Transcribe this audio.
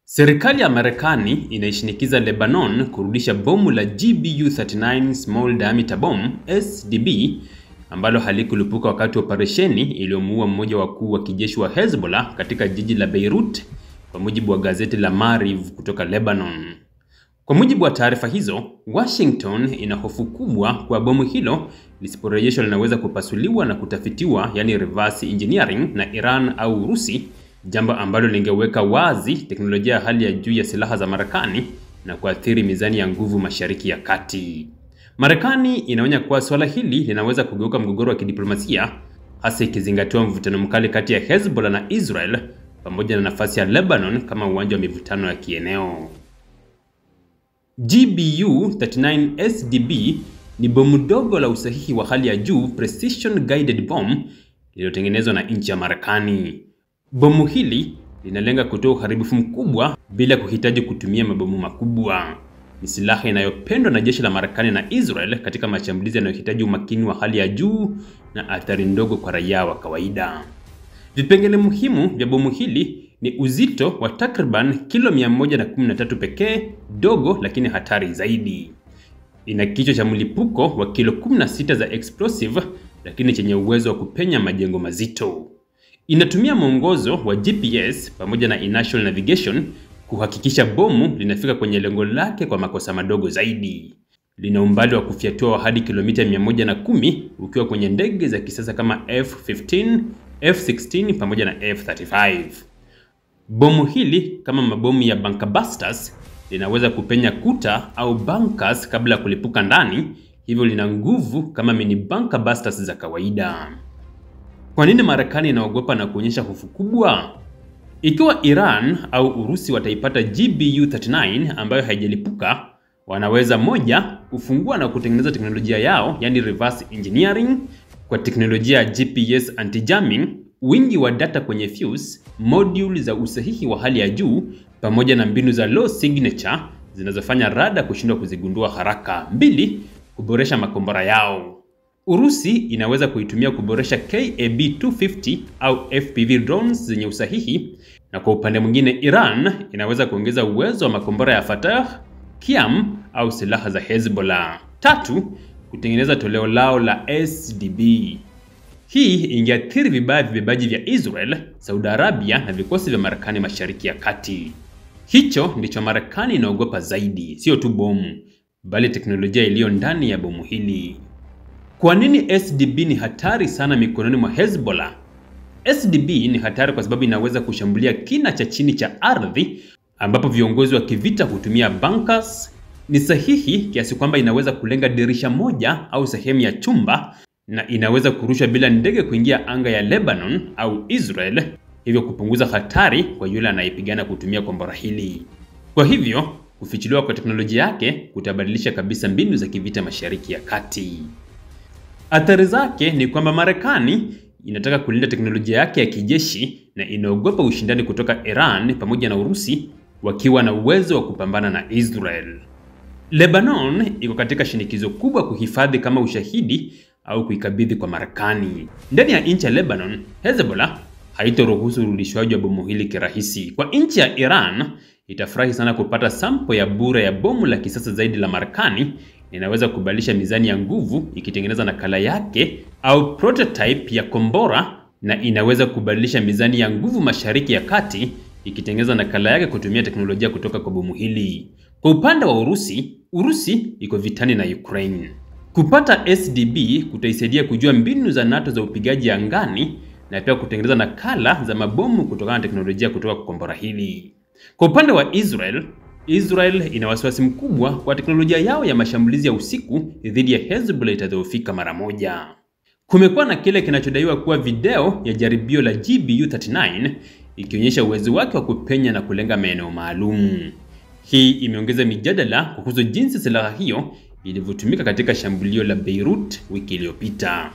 Serikali ya Marekani inaishinikiza Lebanon kurudisha bomu la GBU-39 Small Diameter Bomb SDB ambalo halikulipuka wakati wa operesheni iliyomuua mmoja wa wakuu wa kijeshi wa Hezbollah katika jiji la Beirut, kwa mujibu wa gazeti la Maariv kutoka Lebanon. Kwa mujibu wa taarifa hizo, Washington ina hofu kubwa kwa bomu hilo lisiporejeshwa linaweza kupasuliwa na kutafitiwa, yani reverse engineering, na Iran au Urusi, jambo ambalo lingeweka wazi teknolojia ya hali ya juu ya silaha za Marekani na kuathiri mizani ya nguvu Mashariki ya Kati. Marekani inaonya kuwa swala hili linaweza kugeuka mgogoro wa kidiplomasia, hasa ikizingatiwa mvutano mkali kati ya Hezbollah na Israel pamoja na nafasi ya Lebanon kama uwanja wa mivutano ya kieneo. GBU-39 SDB ni bomu dogo la usahihi wa hali ya juu, precision guided bomb, lililotengenezwa na nchi ya Marekani. Bomu hili linalenga kutoa uharibifu mkubwa bila kuhitaji kutumia mabomu makubwa. Ni silaha inayopendwa na jeshi la Marekani na Israel katika mashambulizi yanayohitaji umakini wa hali ya juu na athari ndogo kwa raia wa kawaida. Vipengele muhimu vya bomu hili ni uzito wa takriban kilo 113 pekee, dogo lakini hatari zaidi. Ina kichwa cha mlipuko wa kilo 16 za explosive, lakini chenye uwezo wa kupenya majengo mazito. Inatumia mwongozo wa GPS pamoja na inertial navigation kuhakikisha bomu linafika kwenye lengo lake kwa makosa madogo zaidi. Lina umbali wa kufyatua hadi kilomita 110 ukiwa kwenye ndege za kisasa kama F-15, F-16 pamoja na F-35. Bomu hili, kama mabomu ya bunker busters, linaweza kupenya kuta au bunkers kabla ya kulipuka ndani, hivyo lina nguvu kama mini bunker busters za kawaida. Kwa nini Marekani inaogopa na kuonyesha hofu kubwa? Ikiwa Iran au Urusi wataipata GBU-39 ambayo haijalipuka, wanaweza moja, kufungua na kutengeneza teknolojia yao, yani reverse engineering, kwa teknolojia ya GPS anti-jamming, wingi wa data kwenye fuse, module za usahihi wa hali ya juu, pamoja na mbinu za low signature zinazofanya rada kushindwa kuzigundua haraka. Mbili, kuboresha makombora yao. Urusi inaweza kuitumia kuboresha KAB-250 au FPV drones zenye usahihi, na kwa upande mwingine Iran inaweza kuongeza uwezo wa makombora ya Fatah, Qiyam au silaha za Hezbollah. Tatu, kutengeneza toleo lao la SDB. Hii ingeathiri vibaya vibebaji vya Israel, Saudi Arabia na vikosi vya Marekani Mashariki ya Kati. Hicho ndicho Marekani inaogopa zaidi, sio tu bomu, bali teknolojia iliyo ndani ya bomu hili. Kwa nini SDB ni hatari sana mikononi mwa Hezbollah? SDB ni hatari kwa sababu inaweza kushambulia kina cha chini cha ardhi ambapo viongozi wa kivita hutumia bunkers. Ni sahihi kiasi kwamba inaweza kulenga dirisha moja au sehemu ya chumba, na inaweza kurushwa bila ndege kuingia anga ya Lebanon au Israel, hivyo kupunguza hatari kwa yule anayepigana kutumia kombora hili. Kwa hivyo, kufichuliwa kwa teknolojia yake kutabadilisha kabisa mbinu za kivita Mashariki ya Kati. Athari zake ni kwamba Marekani inataka kulinda teknolojia yake ya kijeshi na inaogopa ushindani kutoka Iran pamoja na Urusi wakiwa na uwezo wa kupambana na Israel. Lebanon iko katika shinikizo kubwa kuhifadhi kama ushahidi au kuikabidhi kwa Marekani. Ndani ya nchi ya Lebanon, Hezbollah haitoruhusu urudishwaji wa bomu hili kirahisi. Kwa nchi ya Iran, itafurahi sana kupata sample ya bure ya bomu la kisasa zaidi la Marekani. Inaweza kubadilisha mizani ya nguvu ikitengeneza nakala yake au prototype ya kombora, na inaweza kubadilisha mizani ya nguvu Mashariki ya Kati ikitengeneza nakala yake kutumia teknolojia kutoka kwa bomu hili. Kwa upande wa Urusi iko vitani na Ukraine. Kupata SDB kutaisaidia kujua mbinu za NATO za upigaji angani na pia kutengeneza nakala za mabomu kutokana na teknolojia kutoka kwa kombora hili. Kwa upande wa Israel ina wasiwasi mkubwa kwa teknolojia yao ya mashambulizi ya usiku dhidi ya Hezbollah itadhoofika mara moja. Kumekuwa na kile kinachodaiwa kuwa video ya jaribio la GBU-39 ikionyesha uwezo wake wa kupenya na kulenga maeneo maalum. Hii imeongeza mijadala kuhusu jinsi silaha hiyo ilivyotumika katika shambulio la Beirut wiki iliyopita.